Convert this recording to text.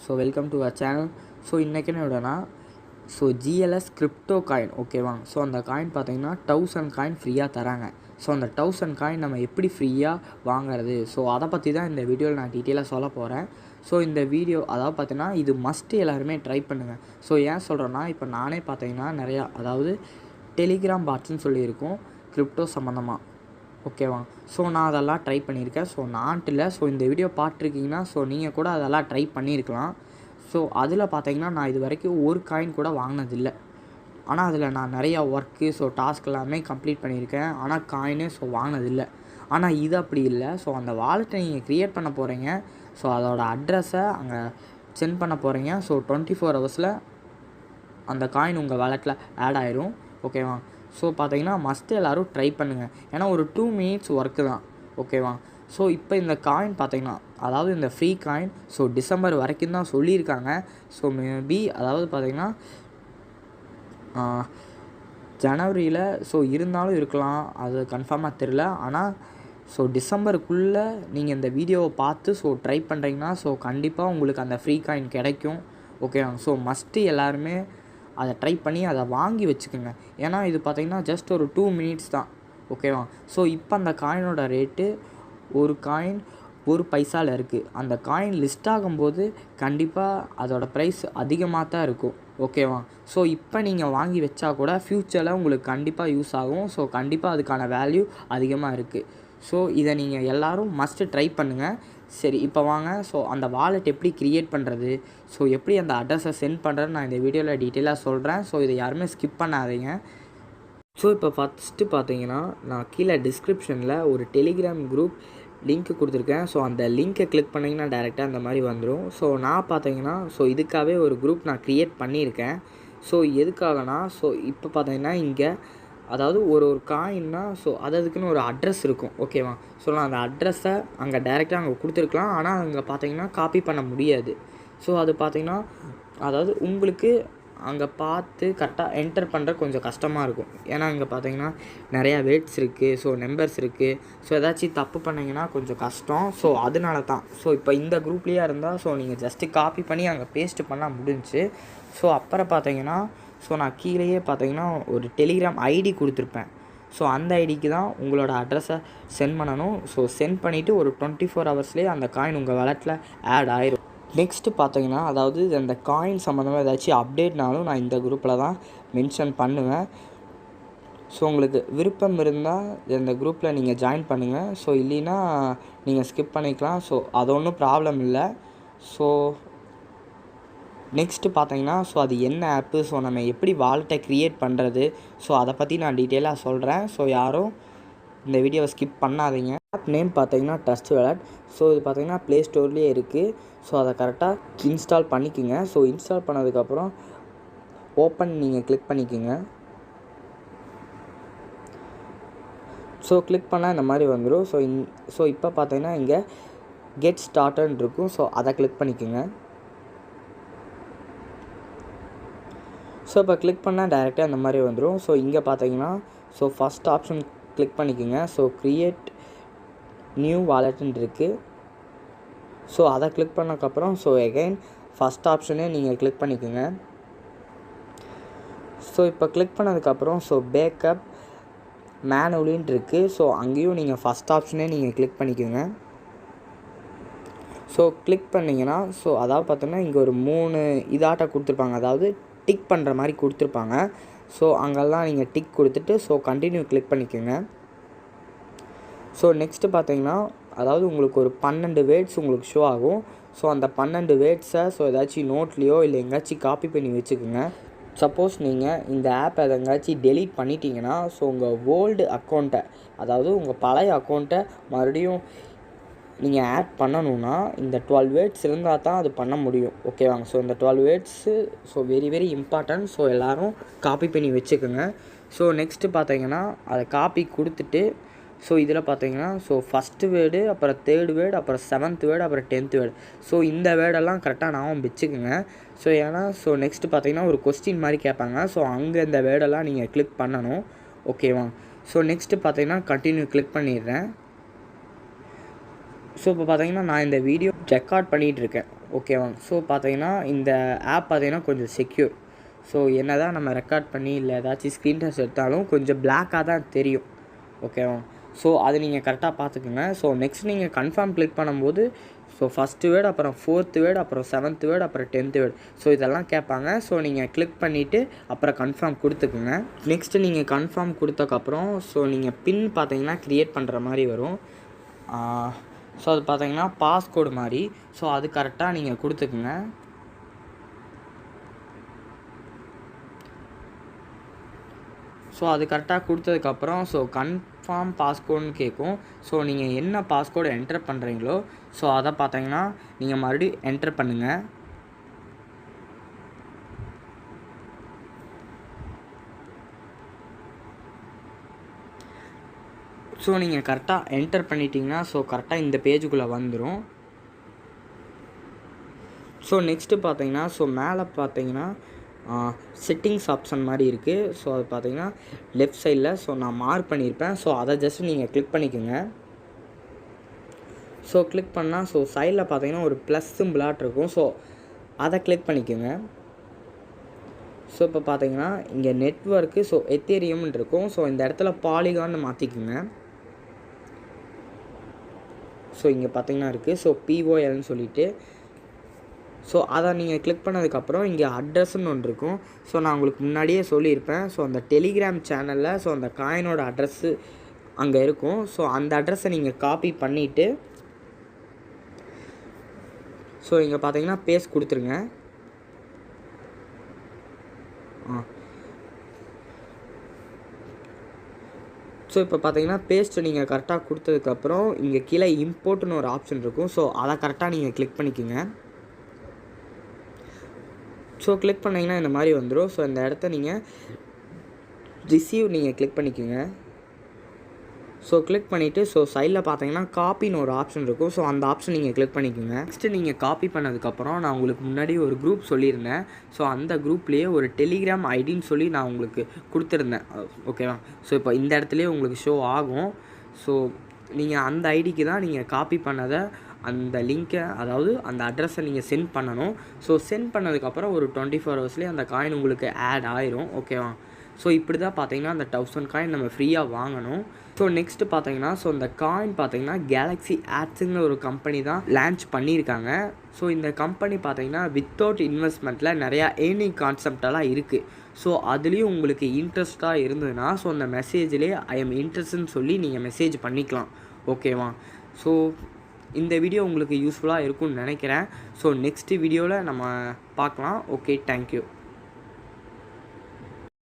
So welcome to our channel. So இன்றைக்கி என்ன விடனா GLS கிரிப்டோ காயின் ஓகேவாங்க. ஸோ அந்த காயின் பார்த்தீங்கன்னா 1000 காயின் ஃப்ரீயாக தராங்க. ஸோ அந்த 1000 காயின் நம்ம எப்படி ஃப்ரீயாக வாங்குறது, ஸோ அதை பற்றி தான் இந்த வீடியோவில் நான் டீட்டெயிலாக சொல்ல போகிறேன். ஸோ இந்த வீடியோ அதாவது பார்த்தீங்கன்னா இது மஸ்ட்டு எல்லாருமே ட்ரை பண்ணுங்கள். ஸோ ஏன் சொல்கிறேன்னா இப்போ நானே பார்த்தீங்கன்னா நிறையா அதாவது டெலிகிராம் பாட்ஸ்ன்னு சொல்லியிருக்கோம் கிரிப்டோ சம்மந்தமாக ஓகேவா. ஸோ நான் அதெல்லாம் ட்ரை பண்ணியிருக்கேன். ஸோ நாட்டில் ஸோ இந்த வீடியோ பார்த்துருக்கீங்கன்னா ஸோ நீங்கள் கூட அதெல்லாம் ட்ரை பண்ணியிருக்கலாம். ஸோ அதில் பார்த்தீங்கன்னா நான் இது வரைக்கும் ஒரு காயின் கூட வாங்கினதில்லை. ஆனால் அதில் நான் நிறையா ஒர்க்கு டாஸ்க் எல்லாமே கம்ப்ளீட் பண்ணியிருக்கேன். ஆனால் காயினே வாங்கினதில்லை. ஆனால் இது அப்படி இல்லை. ஸோ அந்த வாலெட்டை நீங்கள் க்ரியேட் பண்ண போகிறீங்க. ஸோ அதோட அட்ரஸை அங்கே சென்ட் பண்ண போகிறீங்க. ஸோ 24 ஹவர்ஸில் அந்த காயின் உங்கள் வாலெட்டில் ஆட் ஆயிரும் ஓகேவா. ஸோ பார்த்தீங்கன்னா மஸ்ட்டு எல்லோரும் ட்ரை பண்ணுங்கள். ஏன்னா ஒரு 2 மினிட்ஸ் ஒர்க்கு தான் ஓகேவா. ஸோ இப்போ இந்த காயின் பார்த்தீங்கன்னா அதாவது இந்த ஃப்ரீ காயின் டிசம்பர் வரைக்கும் தான் சொல்லியிருக்காங்க. ஸோ மேபி அதாவது பார்த்தீங்கன்னா ஜனவரியில் இருந்தாலும் இருக்கலாம், அது கன்ஃபார்மாக தெரில. ஆனால் டிசம்பருக்குள்ளே நீங்கள் இந்த வீடியோவை பார்த்து ட்ரை பண்ணுறீங்கன்னா கண்டிப்பாக உங்களுக்கு அந்த ஃப்ரீ காயின் கிடைக்கும் ஓகேவா. மஸ்ட்டு எல்லாருமே அதை ட்ரை பண்ணி அதை வாங்கி வச்சுக்கோங்க. ஏன்னா இது பார்த்திங்கன்னா ஜஸ்ட் ஒரு 2 மினிட்ஸ் தான் ஓகேவா. இப்போ அந்த காயினோட ரேட்டு ஒரு காயின் 1 பைசாவில் இருக்குது. அந்த காயின் லிஸ்ட் ஆகும்போது கண்டிப்பாக அதோட ப்ரைஸ் அதிகமாக தான் இருக்கும் ஓகேவா. இப்போ நீங்கள் வாங்கி வச்சா கூட ஃப்யூச்சரில் உங்களுக்கு கண்டிப்பாக யூஸ் ஆகும். கண்டிப்பாக அதுக்கான வேல்யூ அதிகமாக இருக்குது. இதை நீங்கள் எல்லோரும் மஸ்ட்டு ட்ரை பண்ணுங்கள். சரி இப்போ வாங்க அந்த வாலெட் எப்படி க்ரியேட் பண்ணுறது, எப்படி அந்த அட்ரஸை சென்ட் பண்ணுறதுன்னு நான் இந்த வீடியோவில் டீட்டெயிலாக சொல்கிறேன். இதை யாருமே ஸ்கிப் பண்ணாதீங்க. இப்போ ஃபஸ்ட்டு பார்த்தீங்கன்னா நான் கீழே டிஸ்கிரிப்ஷனில் ஒரு டெலிகிராம் குரூப் லிங்க் கொடுத்துருக்கேன். அந்த லிங்க்கை கிளிக் பண்ணிங்கன்னா டேரெக்டாக அந்த மாதிரி வந்துடும். நான் பார்த்தீங்கன்னா இதுக்காகவே ஒரு குரூப் நான் க்ரியேட் பண்ணியிருக்கேன். எதுக்காகனா இப்போ பார்த்தீங்கன்னா இங்கே அதாவது ஒரு காயின்னா அதுக்குன்னு ஒரு அட்ரஸ் இருக்கும் ஓகேவா. நான் அந்த அட்ரஸை அங்கே டேரெக்டாக அங்கே கொடுத்துருக்கலாம். ஆனால் அங்கே பார்த்தீங்கன்னா காப்பி பண்ண முடியாது. அது பார்த்தீங்கன்னா அதாவது உங்களுக்கு அங்கே பார்த்து கரெக்டாக என்டர் பண்ணுற கொஞ்சம் கஷ்டமாக இருக்கும். ஏன்னா இங்கே பார்த்தீங்கன்னா நிறையா வேர்ட்ஸ் இருக்குது, நம்பர்ஸ் இருக்குது. ஏதாச்சும் தப்பு பண்ணிங்கன்னா கொஞ்சம் கஷ்டம். அதனால தான் இப்போ இந்த குரூப்லேயே இருந்தால் நீங்கள் ஜஸ்ட்டு காப்பி பண்ணி அங்கே பேஸ்ட்டு பண்ணால் முடிஞ்சு. அப்புறம் பார்த்தீங்கன்னா நான் கீழேயே பார்த்தீங்கன்னா ஒரு டெலிகிராம் ஐடி கொடுத்துருப்பேன். அந்த ஐடிக்கு தான் உங்களோட அட்ரஸை சென்ட் பண்ணணும். சென்ட் பண்ணிவிட்டு ஒரு 24 ஹவர்ஸ்லேயே அந்த காயின் உங்கள் வாலெட்டில் ஆட் ஆயிரும். நெக்ஸ்ட்டு பார்த்தீங்கன்னா அதாவது அந்த காயின் சம்மந்தமாக ஏதாச்சும் அப்டேட்னாலும் நான் இந்த குரூப்பில் தான் மென்ஷன் பண்ணுவேன். உங்களுக்கு விருப்பம் இருந்தால் இந்த குரூப்பில் நீங்கள் ஜாயின் பண்ணுங்கள். இல்லைன்னா நீங்கள் ஸ்கிப் பண்ணிக்கலாம். அது ஒன்றும் ப்ராப்ளம் இல்லை. நெக்ஸ்ட்டு பார்த்தீங்கன்னா அது என்ன ஆப்பு, நம்ம எப்படி வாலெட்டை க்ரியேட் பண்ணுறது, அதை பற்றி நான் டீட்டெயிலாக சொல்கிறேன். யாரும் இந்த வீடியோவை ஸ்கிப் பண்ணாதீங்க. ஆப் நேம் பார்த்தீங்கன்னா ட்ரஸ்ட் வாலெட். இது பார்த்தீங்கன்னா ப்ளே ஸ்டோர்லேயே இருக்குது. அதை கரெக்டாக இன்ஸ்டால் பண்ணிக்கோங்க. இன்ஸ்டால் பண்ணதுக்கப்புறம் ஓப்பன் நீங்கள் கிளிக் பண்ணிக்கோங்க. கிளிக் பண்ணால் இந்த மாதிரி வந்துடும். இப்போ பார்த்தீங்கன்னா இங்கே கெட் ஸ்டார்டர்ன்னு இருக்கும். அதை கிளிக் பண்ணிக்கோங்க. இப்போ கிளிக் பண்ணால் டேரெக்டாக அந்த மாதிரி வந்துடும். இங்கே பார்த்தீங்கன்னா ஃபஸ்ட் ஆப்ஷன் கிளிக் பண்ணிக்கோங்க. க்ரியேட் நியூ வாலெட்டுன்னு இருக்குது. அதை கிளிக் பண்ணக்கப்புறம் எகைன் ஃபஸ்ட் ஆப்ஷனே நீங்கள் கிளிக் பண்ணிக்கோங்க. இப்போ கிளிக் பண்ணதுக்கப்புறம் பேக்கப் மேனுவலின்ட்டு இருக்குது. அங்கேயும் நீங்கள் ஃபஸ்ட் ஆப்ஷனே நீங்கள் கிளிக் பண்ணிக்கோங்க. கிளிக் பண்ணிங்கன்னா அதாவது பார்த்தோன்னா இங்கே ஒரு 3 இதாட்ட கொடுத்துருப்பாங்க. அதாவது டிக் பண்ணுற மாதிரி கொடுத்துருப்பாங்க. அங்கெல்லாம் நீங்கள் டிக் கொடுத்துட்டு கண்டினியூ கிளிக் பண்ணிக்கோங்க. நெக்ஸ்ட்டு பார்த்தீங்கன்னா அதாவது உங்களுக்கு ஒரு 12 வேர்ட்ஸ் உங்களுக்கு ஷோ ஆகும். அந்த 12 வேர்ட்ஸை ஏதாச்சும் நோட்லேயோ இல்லை எங்கேயாச்சும் காப்பி பண்ணி வச்சுக்கோங்க. சப்போஸ் நீங்கள் இந்த ஆப் எங்கேயாச்சும் டெலீட் பண்ணிட்டீங்கன்னா உங்கள் ஓல்டு அக்கௌண்ட்டை அதாவது உங்கள் பழைய அக்கௌண்ட்டை மறுபடியும் நீங்கள் ஆட் பண்ணணுன்னா இந்த 12 வேர்ட்ஸ் இருந்தால் தான் அது பண்ண முடியும் ஓகேவாங்க. இந்த 12 வேர்ட்ஸு வெரி வெரி இம்பார்ட்டன்ட். எல்லோரும் காப்பி பண்ணி வச்சுக்கோங்க. நெக்ஸ்ட்டு பார்த்தீங்கன்னா அதை காப்பி கொடுத்துட்டு இதில் பார்த்தீங்கன்னா ஃபஸ்ட்டு வேர்டு, அப்புறம் 3rd வேர்டு, அப்புறம் 7th வேர்டு, அப்புறம் 10th வேர்டு. இந்த வேர்டெல்லாம் கரெக்டாக ஞாபகம் வச்சுக்கோங்க. ஏன்னா நெக்ஸ்ட்டு பார்த்தீங்கன்னா ஒரு கொஸ்டின் மாதிரி கேட்பாங்க. அங்கே இந்த வேர்டெல்லாம் நீங்கள் கிளிக் பண்ணணும் ஓகேவா. நெக்ஸ்ட்டு பார்த்தீங்கன்னா கண்டினியூ கிளிக் பண்ணிடுறேன். இப்போ பார்த்தீங்கன்னா நான் இந்த வீடியோ ரெக்கார்ட் பண்ணிகிட்ருக்கேன் ஓகேவாங்க. ஸோ பார்த்தீங்கன்னா இந்த ஆப் பார்த்தீங்கன்னா கொஞ்சம் செக்யூர். ஸோ என்ன தான் நம்ம ரெக்கார்ட் பண்ணி இல்லை ஏதாச்சும் ஸ்க்ரீன்ஷாட்ஸ் எடுத்தாலும் கொஞ்சம் பிளாக்காக தான் தெரியும். ஓகேவா? ஸோ அது நீங்கள் கரெக்டாக பார்த்துக்குங்க. ஸோ நெக்ஸ்ட் நீங்கள் கன்ஃபார்ம் கிளிக் பண்ணும்போது ஸோ ஃபஸ்ட்டு வேர்டு, அப்புறம் 4th வேர்டு, அப்புறம் 7th வேர்டு, அப்புறம் 10th வேர்டு, ஸோ இதெல்லாம் கேட்பாங்க. ஸோ நீங்கள் கிளிக் பண்ணிவிட்டு அப்புறம் கன்ஃபார்ம் கொடுத்துக்குங்க. நெக்ஸ்ட்டு நீங்கள் கன்ஃபார்ம் கொடுத்தக்கப்புறம் ஸோ நீங்கள் பின் பார்த்தீங்கன்னா க்ரியேட் பண்ணுற மாதிரி வரும். ஸோ அது பார்த்தீங்கன்னா பாஸ்கோடு மாதிரி. ஸோ அது கரெக்டாக நீங்கள் கொடுத்துக்குங்க. ஸோ அது கரெக்டாக கொடுத்ததுக்கப்புறம் ஸோ கன்ஃபார்ம் பாஸ்கோடுன்னு கேட்கும். ஸோ நீங்கள் என்ன பாஸ்கோடு என்டர் பண்ணுறீங்களோ ஸோ அதை பார்த்தீங்கன்னா நீங்கள் மறுபடியும் என்டர் பண்ணுங்கள். ஸோ நீங்கள் கரெக்டாக என்டர் பண்ணிட்டீங்கன்னா ஸோ கரெக்டாக இந்த பேஜுக்குள்ளே வந்துடும். ஸோ நெக்ஸ்ட்டு பார்த்தீங்கன்னா ஸோ மேலே பார்த்தீங்கன்னா செட்டிங்ஸ் ஆப்ஷன் மாதிரி இருக்குது. ஸோ அது பார்த்தீங்கன்னா லெஃப்ட் சைடில் ஸோ நான் மார்க் பண்ணியிருப்பேன். ஸோ அதை ஜஸ்ட் நீங்கள் கிளிக் பண்ணிக்கோங்க. ஸோ கிளிக் பண்ணால் ஸோ சைடில் பார்த்தீங்கன்னா ஒரு ப்ளஸ் சிம்பிளாட் இருக்கும். ஸோ அதை கிளிக் பண்ணிக்கோங்க. ஸோ இப்போ பார்த்தீங்கன்னா இங்கே நெட்வொர்க்கு ஸோ எத்தேரியம்னு இருக்கும். ஸோ இந்த இடத்துல பாலிகான்னு மாற்றிக்குங்க. ஸோ இங்கே பார்த்தீங்கன்னா இருக்குது ஸோ POLன்னு சொல்லிவிட்டு ஸோ அதை நீங்கள் கிளிக் பண்ணதுக்கப்புறம் இங்கே அட்ரஸ்ன்னு ஒன்று இருக்கும். ஸோ நான் உங்களுக்கு முன்னாடியே சொல்லியிருப்பேன். ஸோ அந்த டெலிகிராம் சேனலில் ஸோ அந்த காயினோட அட்ரஸ்ஸு அங்கே இருக்கும். ஸோ அந்த அட்ரஸை நீங்கள் காப்பி பண்ணிவிட்டு ஸோ இங்கே பார்த்தீங்கன்னா பேஸ்ட் கொடுத்துருங்க. ஸோ இப்போ பார்த்தீங்கன்னா பேஸ்ட்டு நீங்கள் கரெக்டாக கொடுத்ததுக்கப்புறம் இங்கே கீழே இம்போர்ட்னு ஒரு ஆப்ஷன் இருக்கும். ஸோ அதை கரெக்டாக நீங்கள் கிளிக் பண்ணிக்கோங்க. ஸோ கிளிக் பண்ணிங்கன்னா இந்த மாதிரி வந்துடும். ஸோ இந்த இடத்த நீங்கள் ரிசீவ் நீங்கள் கிளிக் பண்ணிக்கோங்க. ஸோ கிளிக் பண்ணிவிட்டு ஸோ சைடில் பார்த்தீங்கன்னா காப்பின்னு ஒரு ஆப்ஷன் இருக்கும். ஸோ அந்த ஆப்ஷன் நீங்கள் கிளிக் பண்ணிக்கோங்க. நெக்ஸ்ட்டு நீங்கள் காப்பி பண்ணதுக்கப்புறம் நான் உங்களுக்கு முன்னாடி ஒரு குரூப் சொல்லியிருந்தேன். ஸோ அந்த குரூப்லேயே ஒரு டெலிகிராம் ஐடின்னு சொல்லி நான் உங்களுக்கு கொடுத்துருந்தேன். ஓகேவா? ஸோ இப்போ இந்த இடத்துலையே உங்களுக்கு ஷோ ஆகும். ஸோ நீங்கள் அந்த ஐடிக்கு தான் நீங்கள் காப்பி பண்ணதை அந்த லிங்க்கை அதாவது அந்த அட்ரஸை நீங்கள் சென்ட் பண்ணணும். ஸோ சென்ட் பண்ணதுக்கப்புறம் ஒரு 24 ஹவர்ஸ்லேயே அந்த காயின் உங்களுக்கு ஆட் ஆயிரும். ஓகேவா? ஸோ இப்படி தான் பார்த்தீங்கன்னா அந்த 1000 காயின் நம்ம ஃப்ரீயாக வாங்கணும். ஸோ நெக்ஸ்ட்டு பார்த்தீங்கன்னா ஸோ இந்த காயின் பார்த்தீங்கன்னா கேலக்ஸி ஆட்ஸுங்கிற ஒரு கம்பெனி தான் லான்ச் பண்ணியிருக்காங்க. ஸோ இந்த கம்பெனி பார்த்தீங்கன்னா வித்தவுட் இன்வெஸ்ட்மெண்ட்டில் நிறையா ஏர்னிங் கான்செப்டெல்லாம் இருக்குது. ஸோ அதுலேயும் உங்களுக்கு இன்ட்ரெஸ்ட்டாக இருந்ததுன்னா ஸோ அந்த மெசேஜ்லேயே ஐ எம் இன்ட்ரெஸ்ட்னு சொல்லி நீங்கள் மெசேஜ் பண்ணிக்கலாம். ஓகேவா? ஸோ இந்த வீடியோ உங்களுக்கு யூஸ்ஃபுல்லாக இருக்கும்னு நினைக்கிறேன். ஸோ நெக்ஸ்ட் வீடியோவில் நம்ம பார்க்கலாம். Okay, thank you.